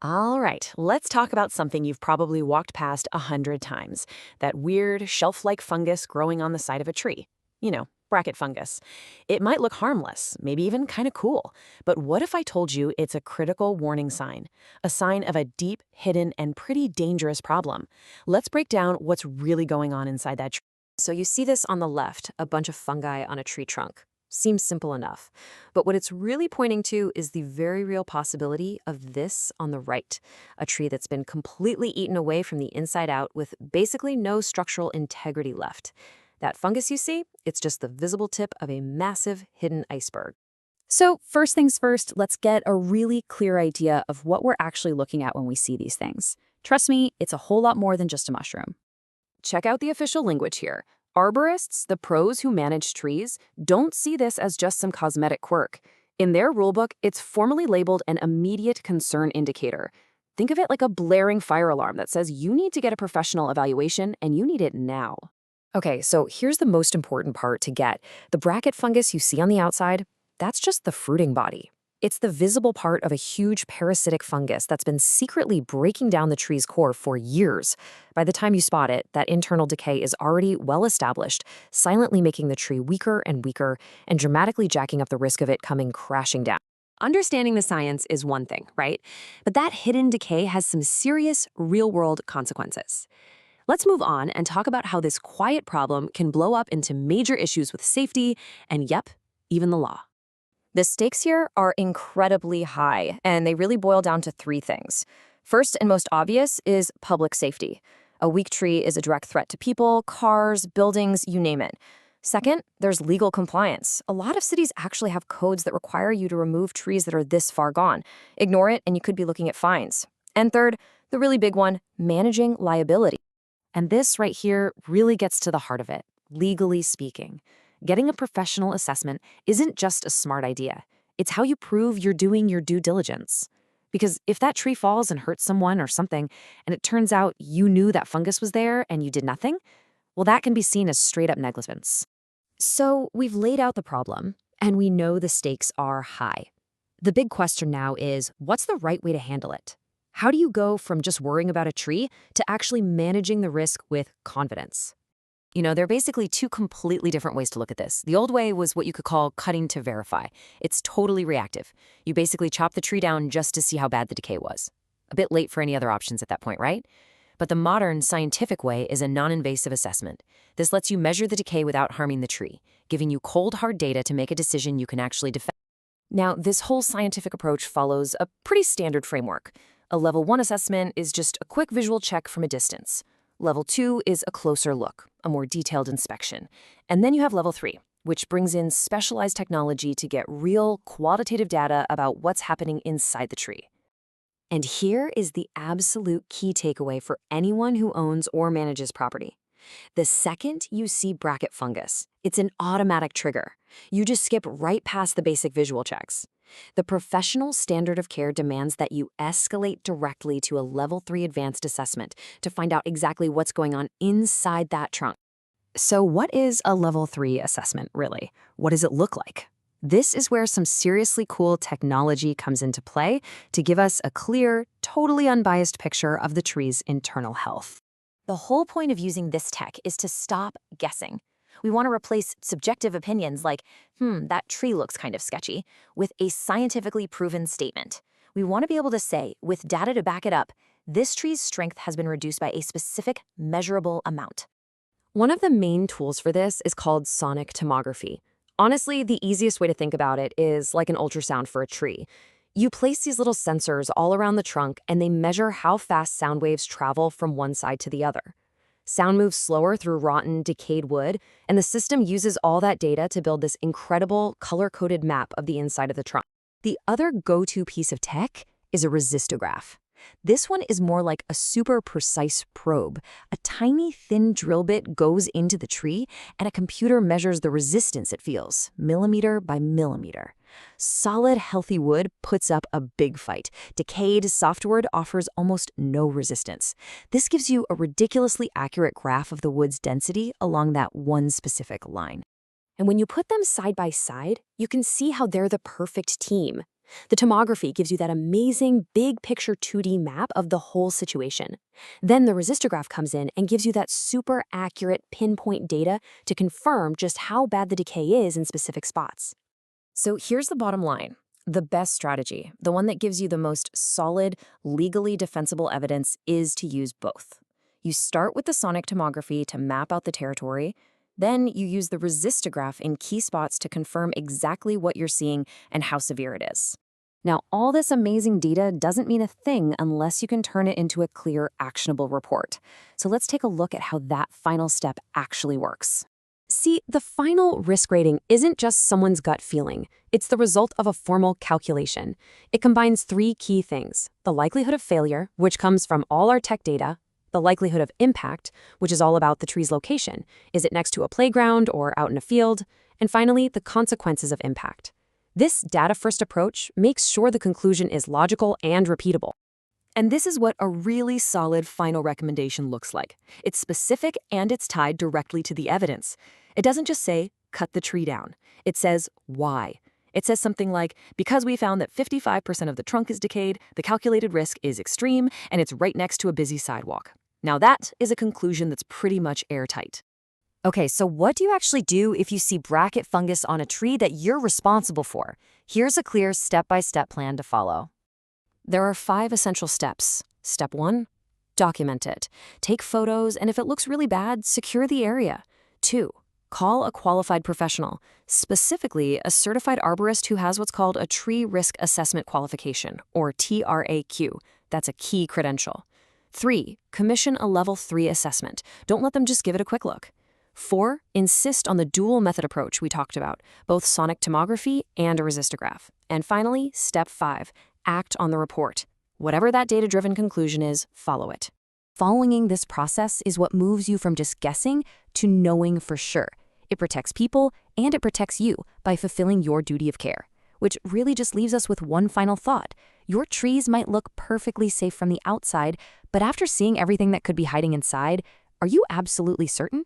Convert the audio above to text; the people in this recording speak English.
All right, let's talk about something you've probably walked past 100 times. That weird, shelf-like fungus growing on the side of a tree. Bracket fungus. It might look harmless, maybe even kind of cool. But what if I told you it's a critical warning sign? A sign of a deep, hidden, and pretty dangerous problem. Let's break down what's really going on inside that tree. So you see this on the left, a bunch of fungi on a tree trunk. Seems simple enough. But what it's really pointing to is the very real possibility of this on the right, a tree that's been completely eaten away from the inside out with basically no structural integrity left. That fungus you see, it's just the visible tip of a massive hidden iceberg. So first things first, let's get a really clear idea of what we're actually looking at when we see these things. Trust me, it's a whole lot more than just a mushroom. Check out the official language here. Arborists, the pros who manage trees, don't see this as just some cosmetic quirk. In their rulebook, it's formally labeled an immediate concern indicator. Think of it like a blaring fire alarm that says you need to get a professional evaluation and you need it now. Okay, so here's the most important part to get. The bracket fungus you see on the outside, that's just the fruiting body. It's the visible part of a huge parasitic fungus that's been secretly breaking down the tree's core for years. By the time you spot it, that internal decay is already well established, silently making the tree weaker and weaker and dramatically jacking up the risk of it coming crashing down. Understanding the science is one thing, right? But that hidden decay has some serious real-world consequences. Let's move on and talk about how this quiet problem can blow up into major issues with safety and, yep, even the law. The stakes here are incredibly high, and they really boil down to three things. First and most obvious is public safety. A weak tree is a direct threat to people, cars, buildings, you name it. Second, there's legal compliance. A lot of cities actually have codes that require you to remove trees that are this far gone. Ignore it, and you could be looking at fines. And third, the really big one, managing liability. And this right here really gets to the heart of it, legally speaking. Getting a professional assessment isn't just a smart idea. It's how you prove you're doing your due diligence. Because if that tree falls and hurts someone or something, and it turns out you knew that fungus was there and you did nothing, well, that can be seen as straight-up negligence. So we've laid out the problem, and we know the stakes are high. The big question now is, what's the right way to handle it? How do you go from just worrying about a tree to actually managing the risk with confidence? There are basically two completely different ways to look at this. The old way was what you could call cutting to verify. It's totally reactive. You basically chop the tree down just to see how bad the decay was. A bit late for any other options at that point, right? But the modern scientific way is a non-invasive assessment. This lets you measure the decay without harming the tree, giving you cold, hard data to make a decision you can actually defend. Now, this whole scientific approach follows a pretty standard framework. A level 1 assessment is just a quick visual check from a distance. Level 2 is a closer look, a more detailed inspection. And then you have level 3, which brings in specialized technology to get real, qualitative data about what's happening inside the tree. And here is the absolute key takeaway for anyone who owns or manages property. The second you see bracket fungus, it's an automatic trigger. You just skip right past the basic visual checks. The professional standard of care demands that you escalate directly to a level 3 advanced assessment to find out exactly what's going on inside that trunk. So what is a level 3 assessment, really? What does it look like? This is where some seriously cool technology comes into play to give us a clear, totally unbiased picture of the tree's internal health. The whole point of using this tech is to stop guessing. We want to replace subjective opinions like, that tree looks kind of sketchy, with a scientifically proven statement. We want to be able to say, with data to back it up, this tree's strength has been reduced by a specific, measurable amount. One of the main tools for this is called sonic tomography. Honestly, the easiest way to think about it is like an ultrasound for a tree. You place these little sensors all around the trunk, and they measure how fast sound waves travel from one side to the other. Sound moves slower through rotten, decayed wood, and the system uses all that data to build this incredible, color-coded map of the inside of the trunk. The other go-to piece of tech is a resistograph. This one is more like a super precise probe. A tiny, thin drill bit goes into the tree, and a computer measures the resistance it feels, millimeter by millimeter. Solid, healthy wood puts up a big fight. Decayed, soft wood offers almost no resistance. This gives you a ridiculously accurate graph of the wood's density along that one specific line. And when you put them side by side, you can see how they're the perfect team. The tomography gives you that amazing big picture 2D map of the whole situation. Then the resistograph comes in and gives you that super accurate pinpoint data to confirm just how bad the decay is in specific spots. So here's the bottom line. The best strategy, the one that gives you the most solid, legally defensible evidence, is to use both. You start with the sonic tomography to map out the territory. Then you use the resistograph in key spots to confirm exactly what you're seeing and how severe it is. Now, all this amazing data doesn't mean a thing unless you can turn it into a clear, actionable report. So let's take a look at how that final step actually works. See, the final risk rating isn't just someone's gut feeling. It's the result of a formal calculation. It combines three key things: the likelihood of failure, which comes from all our tech data; the likelihood of impact, which is all about the tree's location. Is it next to a playground or out in a field? And finally, the consequences of impact. This data-first approach makes sure the conclusion is logical and repeatable. And this is what a really solid final recommendation looks like. It's specific and it's tied directly to the evidence. It doesn't just say, cut the tree down. It says, why? It says something like, because we found that 55% of the trunk is decayed, the calculated risk is extreme, and it's right next to a busy sidewalk. Now that is a conclusion that's pretty much airtight. Okay, so what do you actually do if you see bracket fungus on a tree that you're responsible for? Here's a clear step-by-step plan to follow. There are 5 essential steps. Step 1, document it. Take photos, and if it looks really bad, secure the area. 2, call a qualified professional, specifically a certified arborist who has what's called a Tree Risk Assessment Qualification, or TRAQ. That's a key credential. 3, commission a Level 3 assessment. Don't let them just give it a quick look. 4, insist on the dual method approach we talked about, both sonic tomography and a resistograph. And finally, step 5, act on the report. Whatever that data-driven conclusion is, follow it. Following this process is what moves you from just guessing to knowing for sure. It protects people and it protects you by fulfilling your duty of care, which really just leaves us with one final thought. Your trees might look perfectly safe from the outside, but after seeing everything that could be hiding inside, are you absolutely certain?